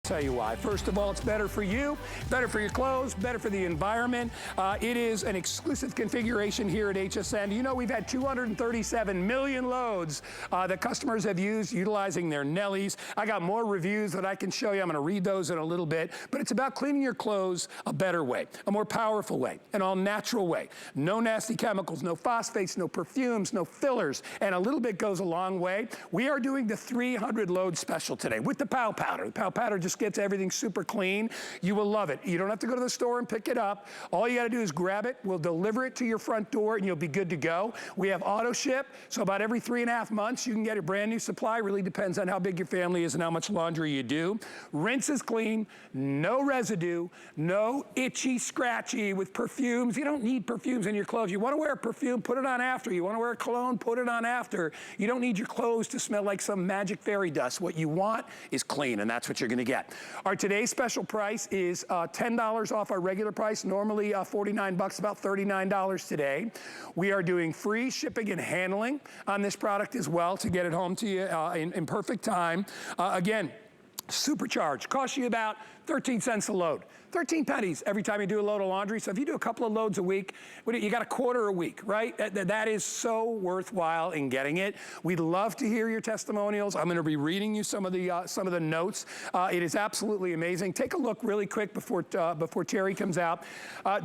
tell you why. First of all, it's better for you, better for your clothes, better for the environment. It is an exclusive configuration here at HSN. You know, we've had 237 million loads that customers have used utilizing their Nellies. I got more reviews that I can show you. I'm gonna read those in a little bit, but it's about cleaning your clothes a better way, a more powerful way, an all-natural way. No nasty chemicals, no phosphates, no perfumes, no fillers, and a little bit goes a long way. We are doing the 300 load special today with the POW Powder. The POW Powder just gets everything super clean. You will love it. You don't have to go to the store and pick it up. All you gotta do is grab it. We'll deliver it to your front door and you'll be good to go. We have auto ship, so about every 3.5 months you can get a brand new supply. Really depends on how big your family is and how much laundry you do. Rinse is clean, no residue, no itchy, scratchy with perfumes. You don't need perfumes in your clothes. You wanna wear a perfume, put it on after. You wanna wear a cologne, put it on after. You don't need your clothes to smell like some magic fairy dust. What you want is clean, and that's what you're gonna get. Our today's special price is $10 off our regular price, normally 49 bucks, about $39 today. We are doing free shipping and handling on this product as well to get it home to you in perfect time. Again, supercharged, costs you about 13 cents a load. 13 pennies every time you do a load of laundry. So if you do a couple of loads a week, you got a quarter a week, right? That is so worthwhile in getting it. We'd love to hear your testimonials. I'm gonna be reading you some of the notes. It is absolutely amazing. Take a look really quick before Terry comes out,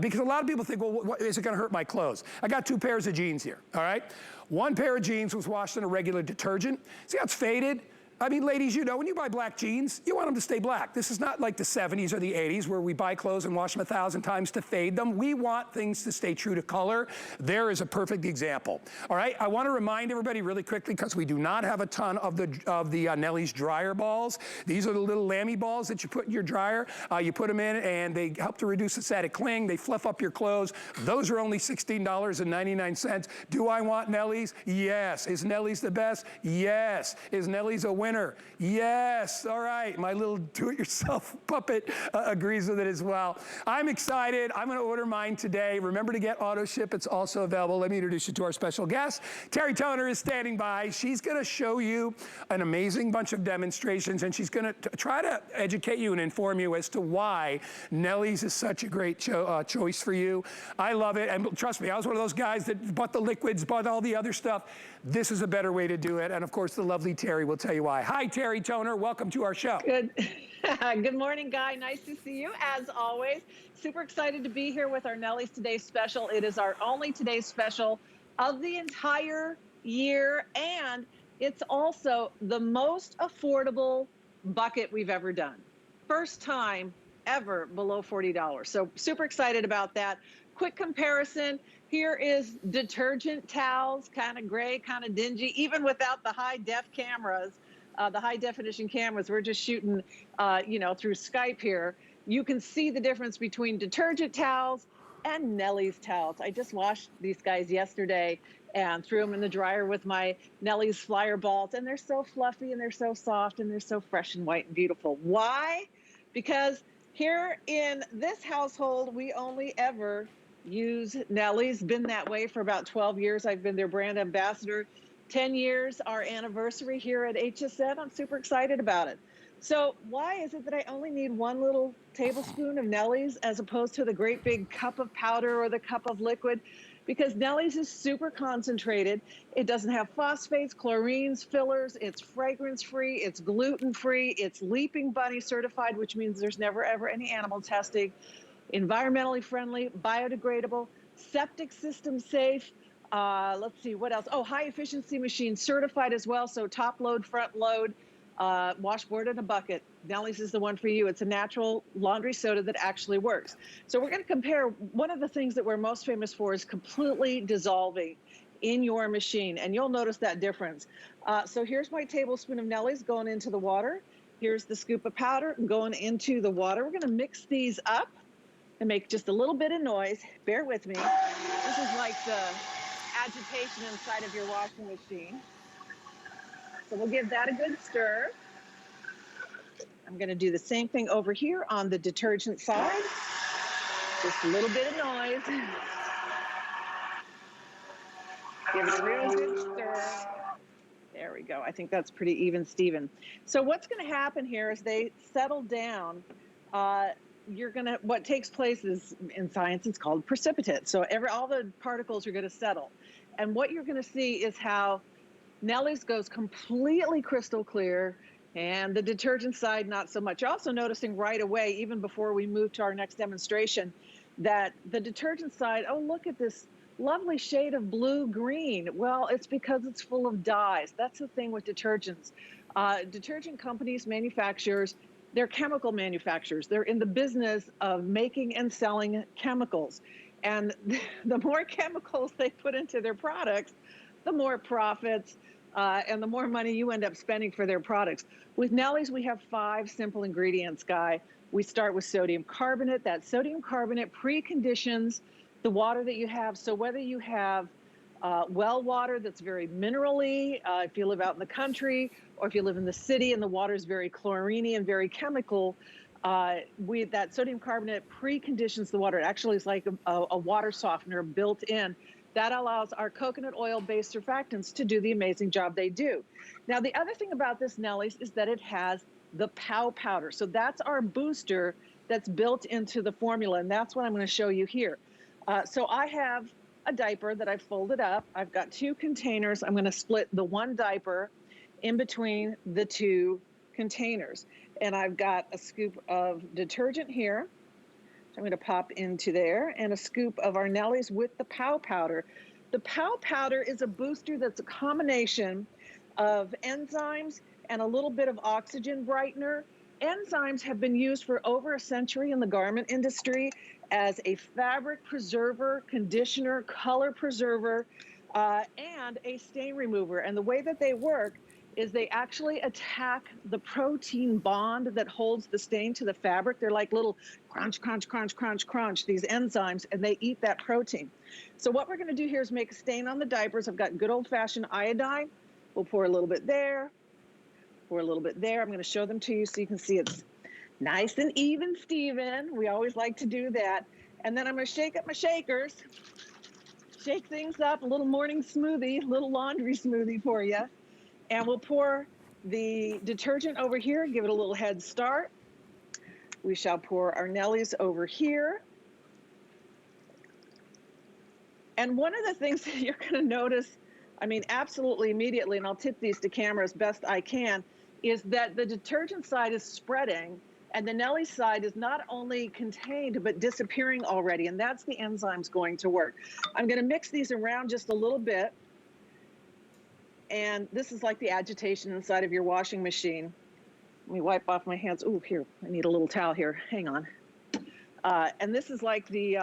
because a lot of people think, well, is it gonna hurt my clothes? I got 2 pairs of jeans here, all right? One pair of jeans was washed in a regular detergent. See how it's faded? I mean, ladies, you know, when you buy black jeans, you want them to stay black. This is not like the 70s or the 80s where we buy clothes and wash them 1,000 times to fade them. We want things to stay true to color. There is a perfect example. All right, I want to remind everybody really quickly, because we do not have a ton of the Nellie's dryer balls. These are the little lammy balls that you put in your dryer. You put them in and they help to reduce the static cling. They fluff up your clothes. Those are only $16.99. Do I want Nellie's? Yes. Is Nellie's the best? Yes. Is Nellie's a winner? Yes. All right. My little do-it-yourself puppet agrees with it as well. I'm excited. I'm going to order mine today. Remember to get auto ship. It's also available. Let me introduce you to our special guest. Terry Toner is standing by. She's going to show you an amazing bunch of demonstrations, and she's going to try to educate you and inform you as to why Nellie's is such a great choice for you. I love it. And trust me, I was one of those guys that bought the liquids, bought all the other stuff. This is a better way to do it. And of course, the lovely Terry will tell you why. Hi, Terry Toner. Welcome to our show. Good. Good morning, Guy. Nice to see you, as always. Super excited to be here with our Nellie's Today Special. It is our only Today Special of the entire year, and it's also the most affordable bucket we've ever done. First time ever below $40. So super excited about that. Quick comparison. Here is detergent towels, kind of gray, kind of dingy, even without the high-def cameras. The high definition cameras, we're just shooting, you know, through Skype here. You can see the difference between detergent towels and Nellie's towels. I just washed these guys yesterday and threw them in the dryer with my Nellie's Flyer balls, and they're so fluffy and they're so soft and they're so fresh and white and beautiful. Why? Because here in this household, we only ever use Nellie's. Been that way for about 12 years. I've been their brand ambassador. 10 years, our anniversary here at HSN. I'm super excited about it. So why is it that I only need one little tablespoon of Nellie's as opposed to the great big cup of powder or the cup of liquid? Because Nellie's is super concentrated. It doesn't have phosphates, chlorines, fillers. It's fragrance-free. It's gluten-free. It's Leaping Bunny certified, which means there's never, ever any animal testing. Environmentally friendly, biodegradable, septic system safe. Let's see, what else? Oh, high efficiency machine certified as well. So top load, front load, washboard in a bucket. Nellie's is the one for you. It's a natural laundry soda that actually works. So we're going to compare. One of the things that we're most famous for is completely dissolving in your machine. And you'll notice that difference. So here's my tablespoon of Nellie's going into the water. Here's the scoop of powder going into the water. We're going to mix these up and make just a little bit of noise. Bear with me. This is like the agitation inside of your washing machine. So we'll give that a good stir. I'm going to do the same thing over here on the detergent side. Just a little bit of noise. Give it a real good stir. There we go. I think that's pretty even, Steven. So what's going to happen here is they settle down. What takes place is, in science, it's called precipitate. So all the particles are going to settle. And what you're going to see is how Nellie's goes completely crystal clear, and the detergent side, not so much. You're also noticing right away, even before we move to our next demonstration, that the detergent side, oh, look at this lovely shade of blue-green. Well, it's because it's full of dyes. That's the thing with detergents. Detergent companies, manufacturers, they're chemical manufacturers. They're in the business of making and selling chemicals. And the more chemicals they put into their products, the more profits and the more money you end up spending for their products. With Nellie's, we have 5 simple ingredients, Guy. We start with sodium carbonate. That sodium carbonate preconditions the water that you have. So whether you have well water that's very minerally, if you live out in the country, or if you live in the city and the water is very chlorine and very chemical, that sodium carbonate preconditions the water. It actually is like a water softener built in. That allows our coconut oil-based surfactants to do the amazing job they do. Now, the other thing about this, Nellie's, is that it has the POW powder. So that's our booster that's built into the formula, and that's what I'm going to show you here. So I have a diaper that I've folded up. I've got 2 containers. I'm going to split the 1 diaper in between the 2 containers. And I've got a scoop of detergent here. So I'm going to pop into there, and a scoop of our Nellie's with the POW powder. The POW powder is a booster that's a combination of enzymes and a little bit of oxygen brightener. Enzymes have been used for over a century in the garment industry as a fabric preserver, conditioner, color preserver, and a stain remover. And the way that they work is they actually attack the protein bond that holds the stain to the fabric. They're like little crunch, crunch, crunch, crunch, crunch, these enzymes, and they eat that protein. So what we're gonna do here is make a stain on the diapers. I've got good old-fashioned iodine. We'll pour a little bit there, pour a little bit there. I'm gonna show them to you so you can see it's nice and even, Steven. We always like to do that. And then I'm gonna shake up my shakers, shake things up, a little morning smoothie, a little laundry smoothie for you. And we'll pour the detergent over here, give it a little head start. We shall pour our Nellie's over here. And one of the things that you're gonna notice, I mean, absolutely immediately, and I'll tip these to camera as best I can, is that the detergent side is spreading, and the Nellie side is not only contained, but disappearing already, and that's the enzymes going to work. I'm gonna mix these around just a little bit. And this is like the agitation inside of your washing machine. Let me wipe off my hands. Oh, here, I need a little towel here. Hang on. And this is like the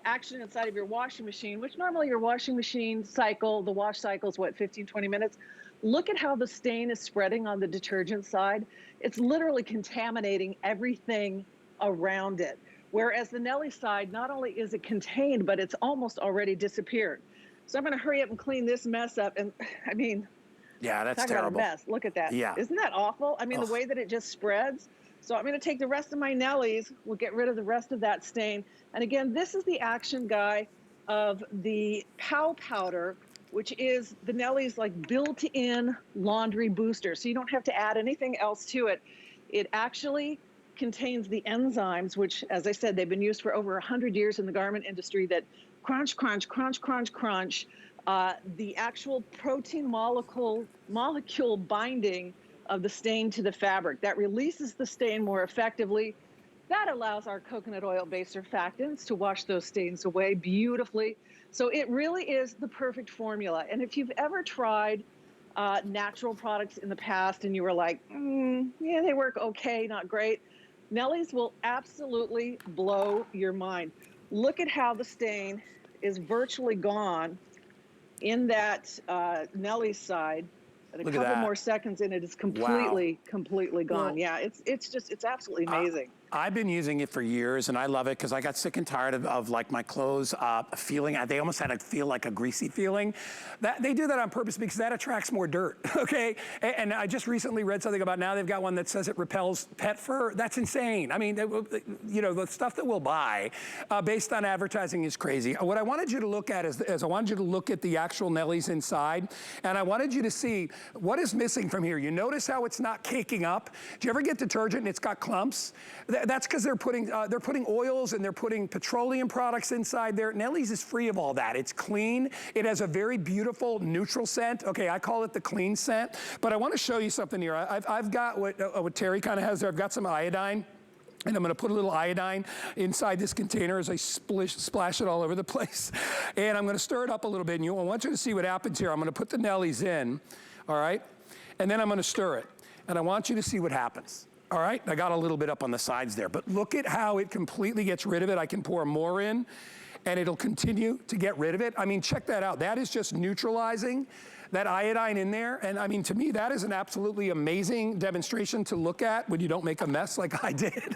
action inside of your washing machine, which normally your washing machine cycle, the wash cycle is what, 15, 20 minutes? Look at how the stain is spreading on the detergent side. It's literally contaminating everything around it. Whereas the Nellie side, not only is it contained, but it's almost already disappeared. So I'm going to hurry up and clean this mess up. And I mean, yeah, that's talk terrible. about a mess. Look at that. Yeah. Isn't that awful? I mean, the way that it just spreads. So I'm going to take the rest of my Nellies. We'll get rid of the rest of that stain. And again, this is the action, Guy, of the POW powder, which is the Nellie's like built-in laundry booster. So you don't have to add anything else to it. It actually contains the enzymes, which, as I said, they've been used for over 100 years in the garment industry, that crunch, crunch, crunch, crunch, crunch, the actual protein molecule binding of the stain to the fabric. That releases the stain more effectively. That allows our coconut oil-based surfactants to wash those stains away beautifully. So it really is the perfect formula. And if you've ever tried natural products in the past and you were like, yeah, they work okay, not great, Nellie's will absolutely blow your mind. Look at how the stain is virtually gone in that Nellie's side. And a couple more seconds and it is completely, completely gone. Well, yeah, it's absolutely amazing. I've been using it for years, and I love it because I got sick and tired of like my clothes feeling, they almost had to feel like a greasy feeling. They do that on purpose because that attracts more dirt, okay? And I just recently read something about now they've got one that says it repels pet fur. That's insane. I mean, you know, the stuff that we'll buy based on advertising is crazy. What I wanted you to look at is I wanted you to look at the actual Nellies inside, and I wanted you to see what is missing from here. You notice how it's not caking up? Do you ever get detergent and it's got clumps? That's because they're putting oils and they're putting petroleum products inside there. Nellie's is free of all that. It's clean. It has a very beautiful neutral scent. Okay, I call it the clean scent. But I want to show you something here. I've got what Terry kind of has there. I've got some iodine. And I'm gonna put a little iodine inside this container as I splash it all over the place. And I'm gonna stir it up a little bit. And I want you to see what happens here. I'm gonna put the Nellies in, all right? And then I'm gonna stir it. And I want you to see what happens. All right, I got a little bit up on the sides there, but look at how it completely gets rid of it. I can pour more in and it'll continue to get rid of it. I mean, check that out. That is just neutralizing that iodine in there. And I mean, to me, that is an absolutely amazing demonstration to look at when you don't make a mess like I did.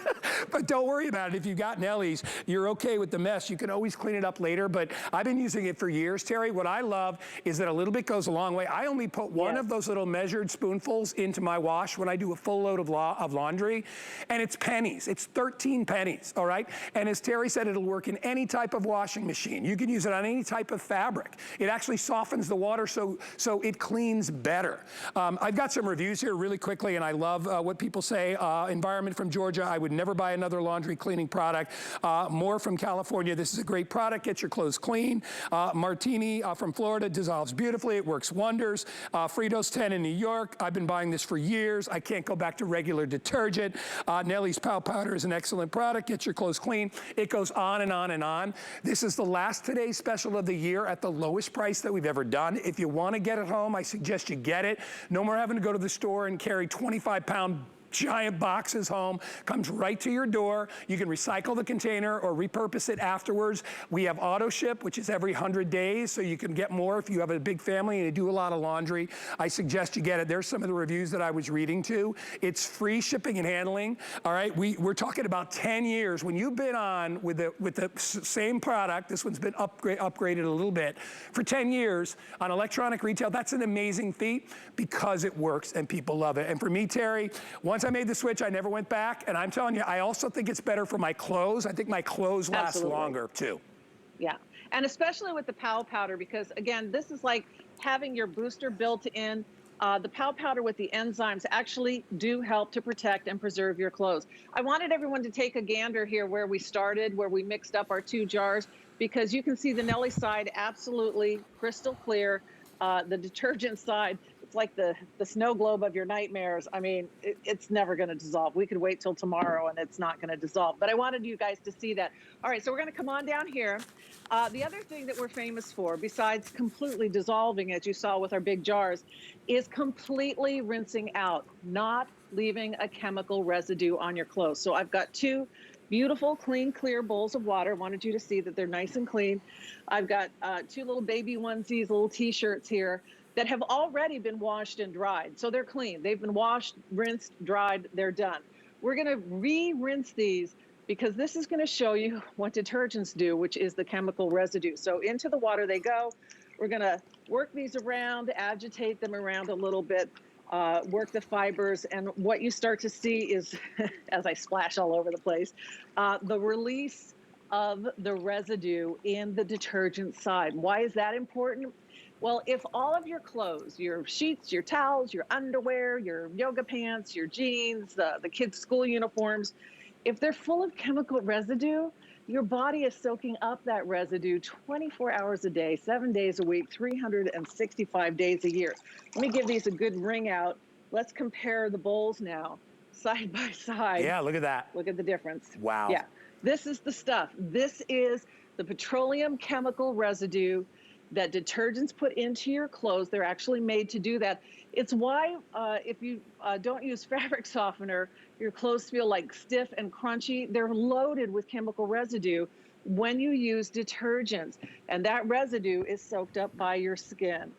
But don't worry about it. If you've got Nellie's, you're okay with the mess. You can always clean it up later, but I've been using it for years, Terry. What I love is that a little bit goes a long way. I only put one of those little measured spoonfuls into my wash when I do a full load of laundry, and it's pennies. It's 13 pennies, all right? And as Terry said, it'll work in any type of washing machine. You can use it on any type of fabric. It actually softens the water so it cleans better. I've got some reviews here really quickly, and I love what people say. Environment from Georgia, I would never buy another laundry cleaning product. More from California, this is a great product, gets your clothes clean. Martini from Florida, dissolves beautifully, it works wonders. Fritos 10 in New York, I've been buying this for years. I can't go back to regular detergent. Nellie's POW Powder is an excellent product, gets your clothes clean. It goes on and on and on. This is the last Today's Special of the year at the lowest price that we've ever done. If you want to get it home, I suggest you get it. No more having to go to the store and carry 25-pound giant boxes home. Comes right to your door. You can recycle the container or repurpose it afterwards. We have auto ship, which is every 100 days, so you can get more if you have a big family and you do a lot of laundry. I suggest you get it. There's some of the reviews that I was reading too. It's free shipping and handling. All right, we're talking about 10 years. When you've been on with the same product, this one's been upgraded a little bit, for 10 years on electronic retail, that's an amazing feat because it works and people love it. And for me, Terry, once I made the switch, I never went back. And I'm telling you, I also think it's better for my clothes. I think my clothes last longer too. Yeah, and especially with the POW powder, because again, this is like having your booster built in. The POW powder with the enzymes actually do help to protect and preserve your clothes. I wanted everyone to take a gander here where we started, where we mixed up our 2 jars, because you can see the Nellie side absolutely crystal clear. The detergent side, it's like the snow globe of your nightmares. I mean, it's never going to dissolve. We could wait till tomorrow and it's not going to dissolve. But I wanted you guys to see that. All right, so we're going to come on down here. The other thing that we're famous for, besides completely dissolving, as you saw with our big jars, is completely rinsing out, not leaving a chemical residue on your clothes. So I've got 2 beautiful, clean, clear bowls of water. Wanted you to see that they're nice and clean. I've got 2 little baby onesies, little t-shirts here that have already been washed and dried. So they're clean. They've been washed, rinsed, dried, they're done. We're gonna re-rinse these because this is gonna show you what detergents do, which is the chemical residue. So into the water they go. We're gonna work these around, agitate them around a little bit, work the fibers, and what you start to see is, as I splash all over the place, the release of the residue in the detergent side. Why is that important? Well, if all of your clothes, your sheets, your towels, your underwear, your yoga pants, your jeans, the kids' school uniforms, if they're full of chemical residue, your body is soaking up that residue 24 hours a day, 7 days a week, 365 days a year. Let me give these a good wring out. Let's compare the bowls now, side by side. Yeah, look at that. Look at the difference. Wow. Yeah, this is the stuff. This is the petroleum chemical residue that detergents put into your clothes. They're actually made to do that. It's why if you don't use fabric softener, your clothes feel like stiff and crunchy. They're loaded with chemical residue when you use detergents, and that residue is soaked up by your skin.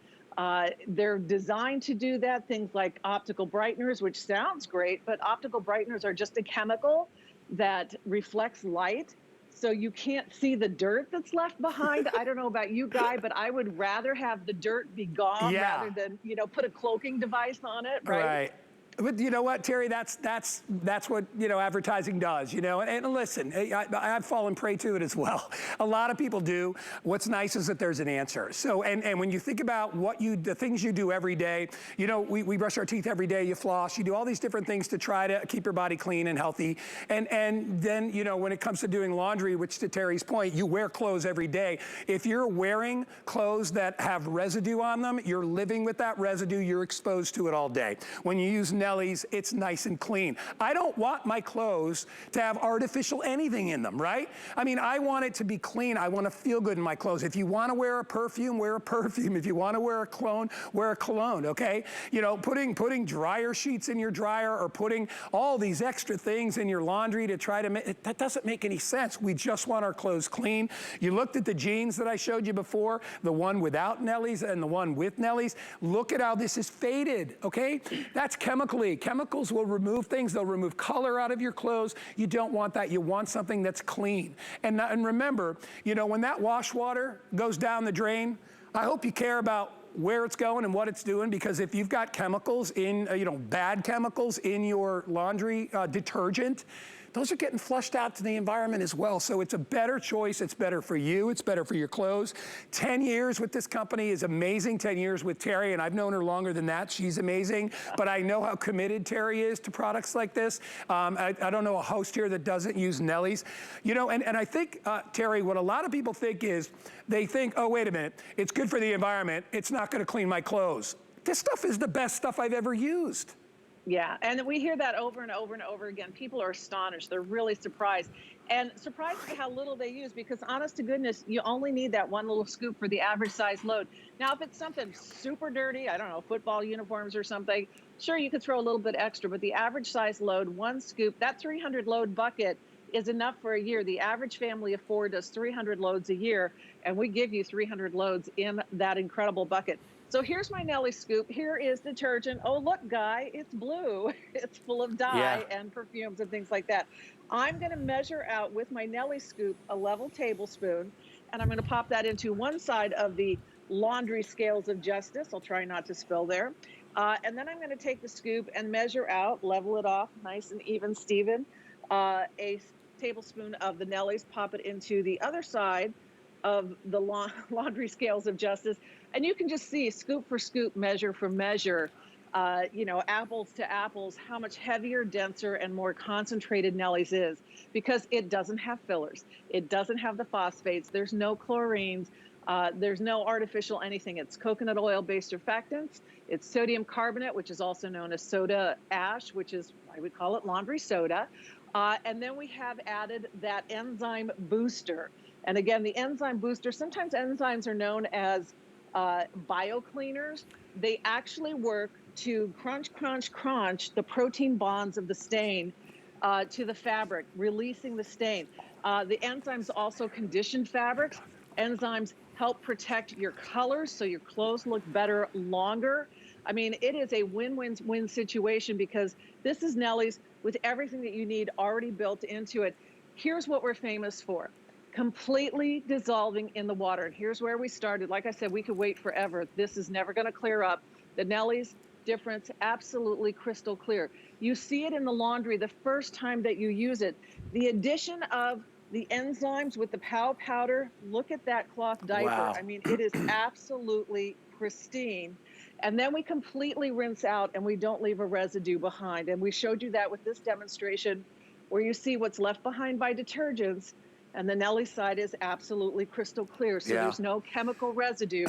They're designed to do that. Things like optical brighteners, which sounds great, but optical brighteners are just a chemical that reflects light. So you can't see the dirt that's left behind. I don't know about you, Guy, but I would rather have the dirt be gone rather than, you know, put a cloaking device on it, right? Right. But you know what, Terry, that's what, you know, advertising does, you know, and listen, I've fallen prey to it as well. A lot of people do. What's nice is that there's an answer. So, and when you think about the things you do every day, you know, we brush our teeth every day, you floss, you do all these different things to try to keep your body clean and healthy. And then, you know, when it comes to doing laundry, which to Terry's point, you wear clothes every day. If you're wearing clothes that have residue on them, you're living with that residue, you're exposed to it all day. When you use Nellie's, it's nice and clean. I don't want my clothes to have artificial anything in them, right? I mean, I want it to be clean. I want to feel good in my clothes. If you want to wear a perfume, wear a perfume. If you want to wear a cologne, wear a cologne, okay? You know, putting dryer sheets in your dryer or putting all these extra things in your laundry to try to make, that doesn't make any sense. We just want our clothes clean. You looked at the jeans that I showed you before, the one without Nellie's and the one with Nellie's. Look at how this is faded, okay? That's chemically. Chemicals will remove things. They'll remove color out of your clothes. You don't want that. You want something that's clean. And remember, you know, when that wash water goes down the drain, I hope you care about where it's going and what it's doing, because if you've got chemicals in, you know, bad chemicals in your laundry detergent, those are getting flushed out to the environment as well. So it's a better choice. It's better for you. It's better for your clothes. 10 years with this company is amazing. 10 years with Terry, and I've known her longer than that. She's amazing. But I know how committed Terry is to products like this. I don't know a host here that doesn't use Nellie's. You know, and I think, Terry, what a lot of people think is they think, oh, wait a minute, it's good for the environment. It's not going to clean my clothes. This stuff is the best stuff I've ever used. Yeah, and we hear that over and over and over again. People are astonished. They're really surprised. And surprised at how little they use, because honest to goodness, you only need that one little scoop for the average size load. Now, if it's something super dirty, I don't know, football uniforms or something, sure, you could throw a little bit extra, but the average size load, one scoop, that 300 load bucket is enough for a year. The average family of four does 300 loads a year, and we give you 300 loads in that incredible bucket. So here's my Nellie scoop. Here is detergent. Oh, look, Guy, it's blue. It's full of dye and perfumes and things like that. I'm going to measure out with my Nellie scoop a level tablespoon, and I'm going to pop that into one side of the laundry scales of justice. I'll try not to spill there. And then I'm going to take the scoop and measure out, level it off, nice and even, Steven, a tablespoon of the Nellie's, pop it into the other side of the laundry scales of justice. And you can just see scoop for scoop, measure for measure, you know, apples to apples, how much heavier, denser, and more concentrated Nellie's is, because it doesn't have fillers. It doesn't have the phosphates. There's no chlorines. There's no artificial anything. It's coconut oil-based surfactants. It's sodium carbonate, which is also known as soda ash, which is, I would call it laundry soda. And then we have added that enzyme booster. And again, the enzyme booster, sometimes enzymes are known as bio cleaners. They actually work to crunch the protein bonds of the stain to the fabric, releasing the stain. The enzymes also condition fabrics. Enzymes help protect your colors so your clothes look better longer. I mean, it is a win-win-win situation, because this is Nellie's with everything that you need already built into it. Here's what we're famous for: completely dissolving in the water. And here's where we started. Like I said, we could wait forever. This is never going to clear up. The Nellie's difference, absolutely crystal clear. You see it in the laundry the first time that you use it. The addition of the enzymes with the POW powder, look at that cloth diaper. Wow. I mean, it is absolutely pristine. And then we completely rinse out, and we don't leave a residue behind. And we showed you that with this demonstration, where you see what's left behind by detergents, and the Nellie side is absolutely crystal clear. So there's no chemical residue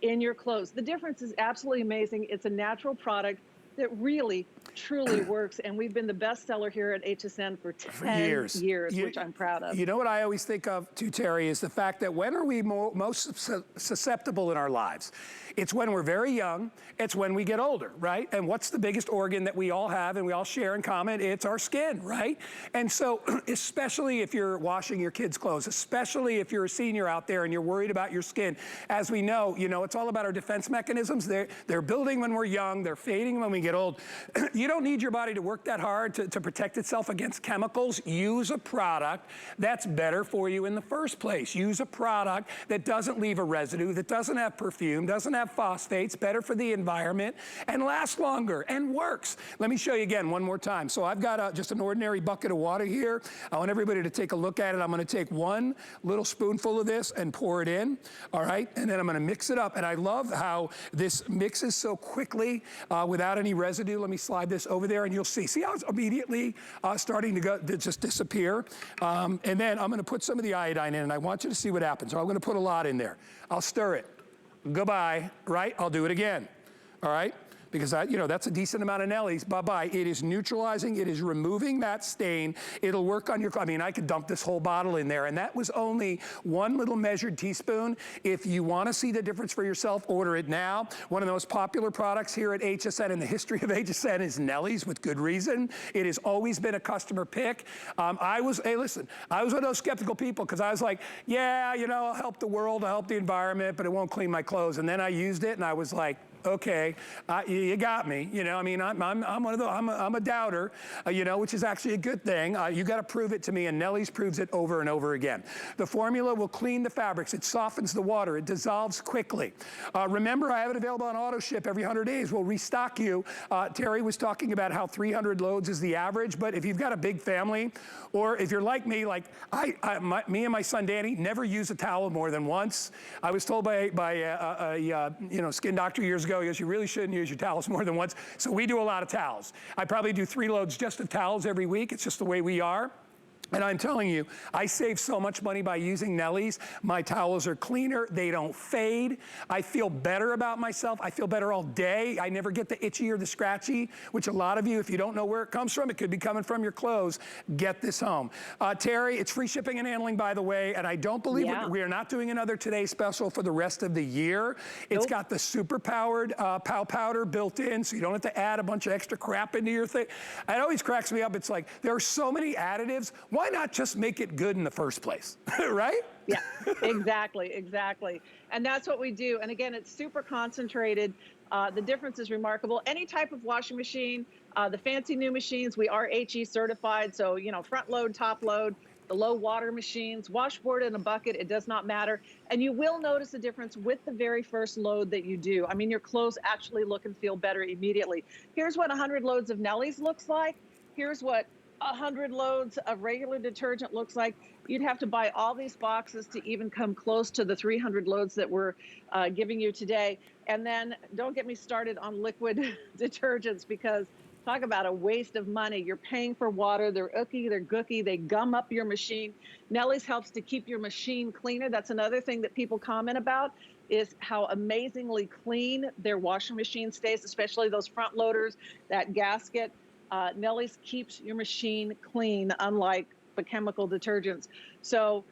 in your clothes. The difference is absolutely amazing. It's a natural product that really truly works, and we've been the best seller here at HSN for 10 years, which I'm proud of. You know what I always think of too, Terry, is the fact that when are we most susceptible in our lives? It's when we're very young, it's when we get older, right? And what's the biggest organ that we all have and we all share in common? It's our skin, right? And so, especially if you're washing your kids' clothes, especially if you're a senior out there and you're worried about your skin, as we know, it's all about our defense mechanisms. They're building when we're young, they're fading when we get old. You don't need your body to work that hard to protect itself against chemicals. Use a product that's better for you in the first place. Use a product that doesn't leave a residue, that doesn't have perfume, doesn't have phosphates, better for the environment, and lasts longer and works. Let me show you again one more time. So I've got just an ordinary bucket of water here. I want everybody to take a look at it. I'm gonna take one little spoonful of this and pour it in, all right? And then I'm gonna mix it up. And I love how this mixes so quickly without any residue. Let me slide this over there and you'll see. See how it's immediately starting to just disappear? And then I'm gonna put some of the iodine in and I want you to see what happens. So I'm gonna put a lot in there. I'll stir it. Goodbye, right? I'll do it again, all right? Because that's a decent amount of Nellies. Bye-bye. It is neutralizing. It is removing that stain. It'll work on your, I could dump this whole bottle in there. And that was only one little measured teaspoon. If you want to see the difference for yourself, order it now. One of the most popular products here at HSN in the history of HSN is Nellie's, with good reason. It has always been a customer pick. Hey, listen, I was one of those skeptical people because I was like, yeah, I'll help the world, I'll help the environment, but it won't clean my clothes. And then I used it and I was like, okay, you got me. I'm one of those. I'm a doubter, which is actually a good thing. You got to prove it to me, and Nellie's proves it over and over again. The formula will clean the fabrics. It softens the water. It dissolves quickly. Remember, I have it available on auto ship every 100 days. We'll restock you. Terry was talking about how 300 loads is the average, but if you've got a big family, or if you're like me, like me and my son Danny never use a towel more than once. I was told by a skin doctor years ago, he goes, you really shouldn't use your towels more than once. So we do a lot of towels. I probably do 3 loads just of towels every week. It's just the way we are. And I'm telling you, I save so much money by using Nellie's. My towels are cleaner, they don't fade. I feel better about myself. I feel better all day. I never get the itchy or the scratchy, which a lot of you, if you don't know where it comes from, it could be coming from your clothes. Get this home. Terry, it's free shipping and handling, by the way, and I don't believe we are not doing another Today Special for the rest of the year. It's got the super powered POW Powder built in, so you don't have to add a bunch of extra crap into your thing. It always cracks me up. It's like, there are so many additives. Why not just make it good in the first place, right? Yeah, exactly. And that's what we do. And again, it's super concentrated. The difference is remarkable. Any type of washing machine, the fancy new machines, we are HE certified. So, front load, top load, the low water machines, washboard in a bucket, it does not matter. And you will notice a difference with the very first load that you do. I mean, your clothes actually look and feel better immediately. Here's what 100 loads of Nellie's looks like. Here's what 100 loads of regular detergent looks like. You'd have to buy all these boxes to even come close to the 300 loads that we're giving you today. And then don't get me started on liquid detergents, because talk about a waste of money. You're paying for water, they're ooky, they're gooky, they gum up your machine. Nellie's helps to keep your machine cleaner. That's another thing that people comment about, is how amazingly clean their washing machine stays, especially those front loaders, that gasket. Nellie's keeps your machine clean, unlike the chemical detergents. So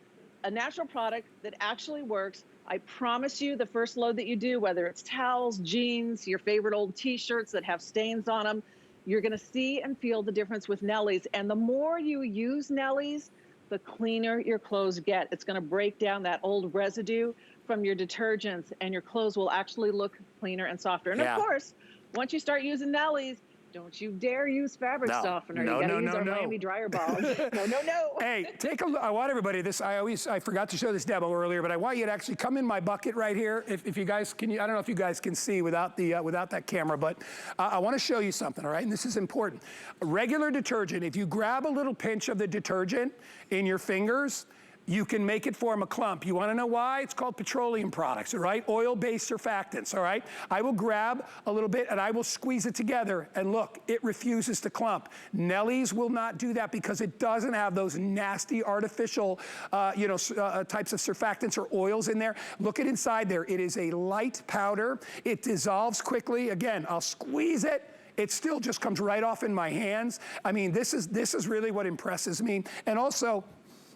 a natural product that actually works. I promise you, the first load that you do, whether it's towels, jeans, your favorite old t-shirts that have stains on them, you're gonna see and feel the difference with Nellie's. And the more you use Nellie's, the cleaner your clothes get. It's gonna break down that old residue from your detergents, and your clothes will actually look cleaner and softer. And of course, once you start using Nellie's, don't you dare use fabric softener. You gotta use our Miami dryer balls. No. Hey, take a look. I want everybody, I forgot to show this demo earlier, but I want you to actually come in my bucket right here. If you guys can, I don't know if you guys can see without that camera, but I want to show you something, all right? And this is important. Regular detergent, if you grab a little pinch of the detergent in your fingers, you can make it form a clump. You wanna know why? It's called petroleum products, all right? Oil-based surfactants, all right? I will grab a little bit and I will squeeze it together, and look, it refuses to clump. Nellie's will not do that because it doesn't have those nasty artificial types of surfactants or oils in there. Look at inside there. It is a light powder. It dissolves quickly. Again, I'll squeeze it. it still just comes right off in my hands. I mean, this is really what impresses me. And also,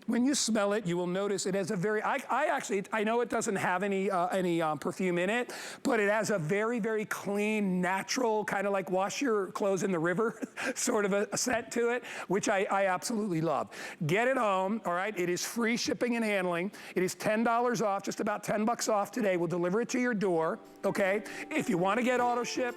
when you smell it, you will notice it has a very, I know it doesn't have any perfume in it, but it has a very, very clean, natural, kind of like wash your clothes in the river sort of a scent to it, which I absolutely love. Get it home, all right? It is free shipping and handling. It is $10 off, just about $10 off today. We'll deliver it to your door, okay? If you want to get auto ship,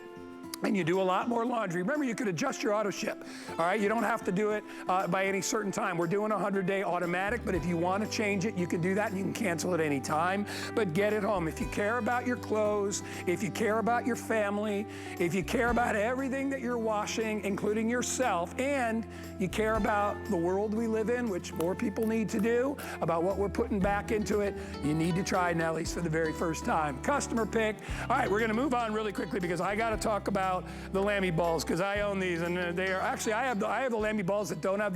and you do a lot more laundry. Remember, you could adjust your auto ship, all right? You don't have to do it by any certain time. We're doing a 100-day automatic, but if you want to change it, you can do that and you can cancel at any time. But get it home. If you care about your clothes, if you care about your family, if you care about everything that you're washing, including yourself, and you care about the world we live in, which more people need to do, about what we're putting back into it, you need to try Nellie's for the very first time. Customer pick. All right, we're going to move on really quickly because I got to talk about the Lammy balls, because I own these, and they are actually, I have the Lammy balls that don't have the